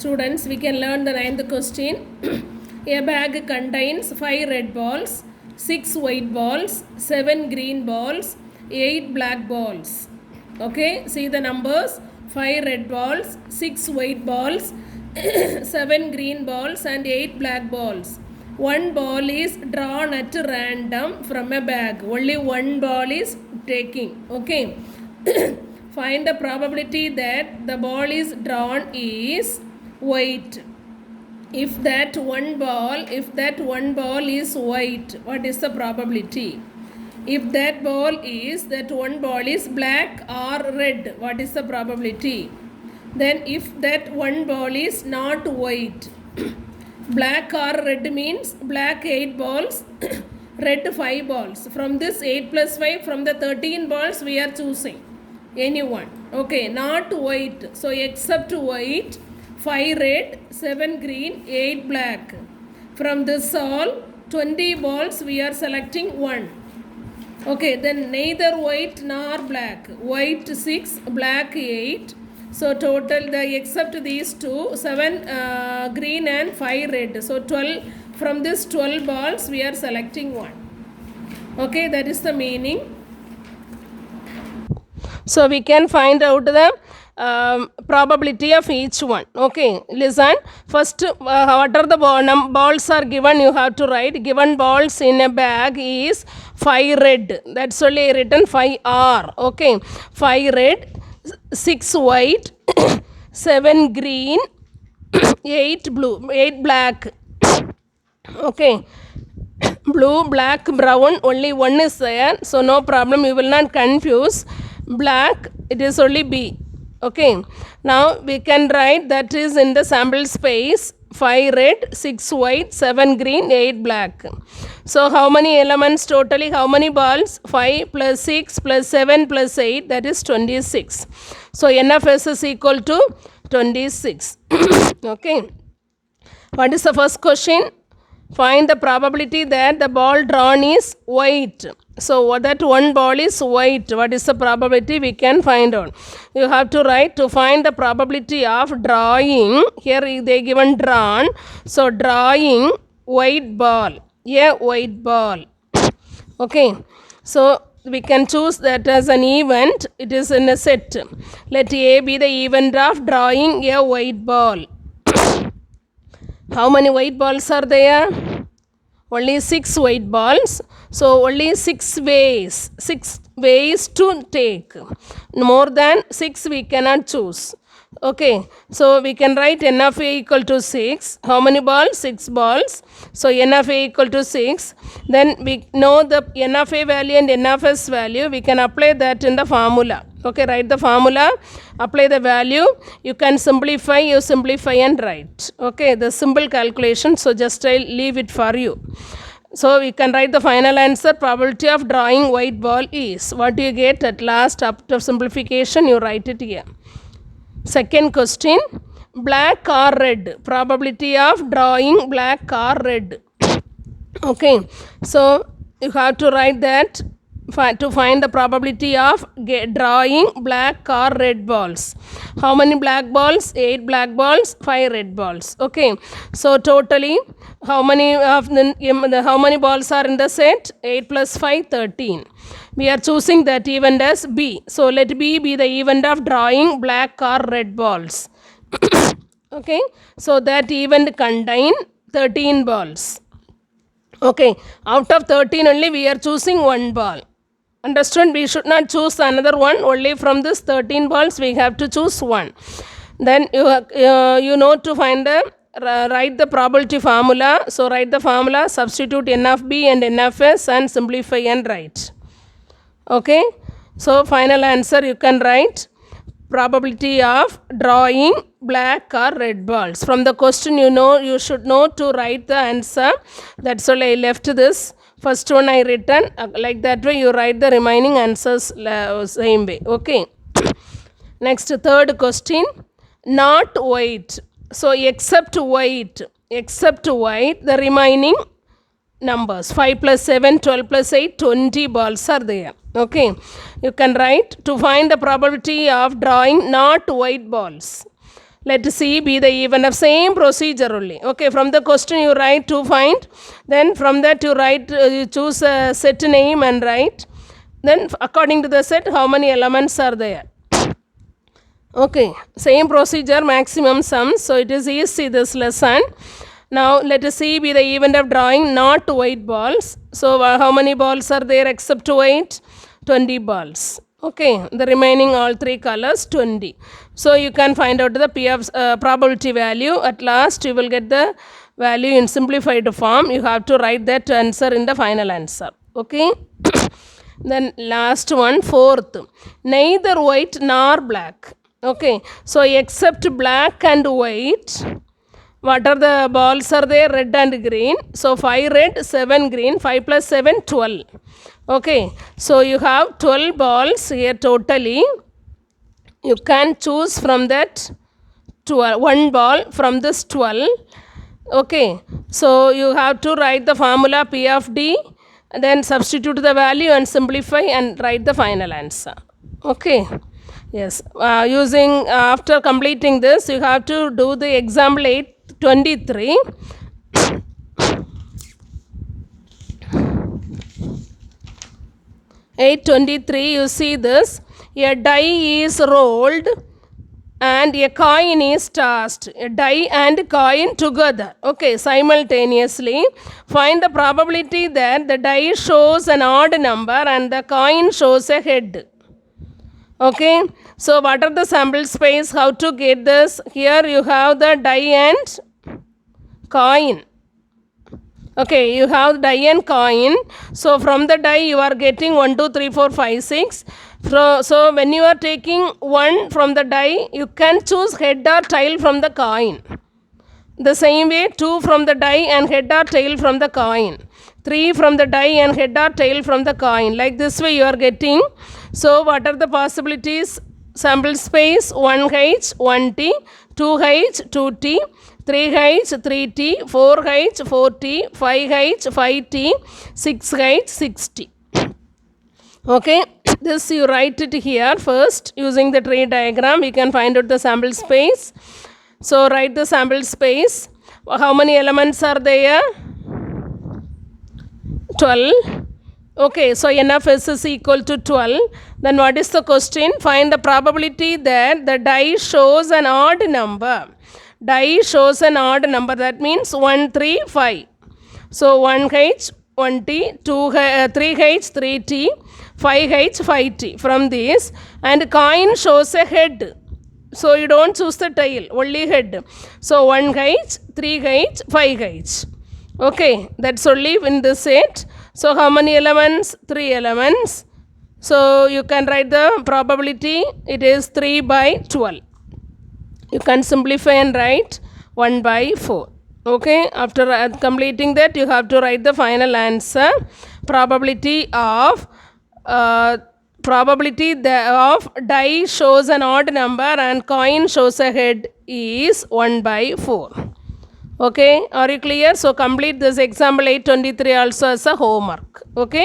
Students, we can learn the ninth question. A bag contains 5 red balls, 6 white balls, 7 green balls, 8 black balls. Okay, see the numbers: 5 red balls, 6 white balls, 7 green balls, and 8 black balls. One ball is drawn at random from a bag. Only one ball is taking. Okay. Find the probability that the ball is drawn is white. If that one ball is white, what is the probability? If that one ball is black or red, what is the probability? Then if that one ball is not white, black or red means black 8 balls, red 5 balls. From this 8 plus 5, from the 13 balls we are choosing anyone. Okay, not white. So except white, 5 red, 7 green, 8 black. From this all 20 balls we are selecting 1. Okay, then neither white nor black. White 6, black 8. So total the except these two, 7 green and 5 red. So 12, from this 12 balls we are selecting 1. Okay, that is the meaning. So we can find out the probability of each one. Okay, listen. First, what are the balls are given? You have to write. Given balls in a bag is 5 red. That's only written 5R. Okay, 5 red, 6 white, 7 green, 8 blue, 8 black. Okay, blue, black, brown, only one is there, so no problem, you will not confuse. Black, it is only B. Okay, now we can write that is in the sample space: 5 red, 6 white, 7 green, 8 black. So how many elements totally? How many balls? 5 plus 6 plus 7 plus 8, that is 26. So N of S is equal to 26. Okay, what is the first question? Find the probability that the ball drawn is white. So that one ball is white. What is the probability? We can find out. You have to write to find the probability of drawing. Here they given drawn. So drawing white ball. A white ball. Okay. So we can choose that as an event. It is in a set. Let A be the event of drawing a white ball. How many white balls are there? Only 6 white balls. So only 6 ways. 6 ways to take. More than 6 we cannot choose. Okay, so we can write N of A equal to 6. How many balls? 6 balls. So N of A equal to 6. Then we know the N of A value and N of S value. We can apply that in the formula. Okay, write the formula, apply the value. You can simplify, you simplify and write. Okay, the simple calculation. So just I'll leave it for you. So we can write the final answer. Probability of drawing white ball is. What do you get at last? After simplification, you write it here. Second question, black or red? Probability of drawing black or red. Okay, so you have to write that to find the probability of drawing black or red balls. How many black balls? 8 black balls, 5 red balls. Okay, so totally how many of how many balls are in the set? 8 plus 5, 13. We are choosing that event as B. So let B be the event of drawing black or red balls. Okay, so that event contain 13 balls. Okay, out of 13 only we are choosing one ball. Understand? We should not choose another one. Only from this 13 balls we have to choose one. Then you know to find the write the probability formula. So write the formula, substitute N of B and N of S and simplify and write. Okay, so final answer you can write probability of drawing black or red balls. From the question you should know to write the answer. That's all I left this. First one I written, like that way you write the remaining answers same way. Okay. Next, third question, not white. So except white, the remaining numbers 5 plus 7, 12 plus 8, 20 balls are there. Okay, you can write to find the probability of drawing not white balls. let C be the even of same procedure only. Okay, from the question you write to find, then from that you write, you choose a set name and write, then according to the set how many elements are there. Okay, same procedure, maximum sums. So it is easy this lesson. Now let us see be the event of drawing not white balls. So how many balls are there except white? 20 balls. Okay, the remaining all three colors 20. So you can find out the P of probability value. At last you will get the value in simplified form. You have to write that answer in the final answer. Okay. Then last one, fourth, neither white nor black. Okay, so except black and white, what are the balls are there? Red and green. So 5 red, 7 green, 5 plus 7, 12. Okay, so you have 12 balls here totally. You can choose from that 12, one ball from this 12. Okay, so you have to write the formula P of D, then substitute the value and simplify and write the final answer. Okay, yes, using after completing this you have to do the example 823. You see this, a die is rolled and a coin is tossed, a die and coin together, okay, simultaneously. Find the probability that the die shows an odd number and the coin shows a head. Okay, so what are the sample space? How to get this? Here you have the die and coin. Okay, you have die and coin. So from the die you are getting 1, 2, 3, 4, 5, 6. So when you are taking 1 from the die, you can choose head or tail from the coin. The same way 2 from the die and head or tail from the coin. 3 from the die and head or tail from the coin. Like this way you are getting. So what are the possibilities? Sample space 1H, 1T, 2H, 2T, 3H, 3T, 4H, 4T, 5H, 5T, 6H, 6T. Okay, this you write it here first using the tree diagram. We can find out the sample space. So write the sample space. How many elements are there? 12. Okay, so NFS is equal to 12. Then what is the question? Find the probability that the die shows an odd number. Die shows an odd number, that means 1, 3, 5. So 1H, 1T, 3H, 3T, 5H, 5T from this. And coin shows a head. So you don't choose the tail, only head. So 1H, 3H, 5H. Okay, that's only in this set. So how many elements? 3 elements. So you can write the probability. It is 3 by 12. You can simplify and write 1 by 4. Okay, after completing that you have to write the final answer. Probability of die shows an odd number and coin shows a head is 1 by 4. Okay, are you clear? So complete this example 823 also as a homework. Okay.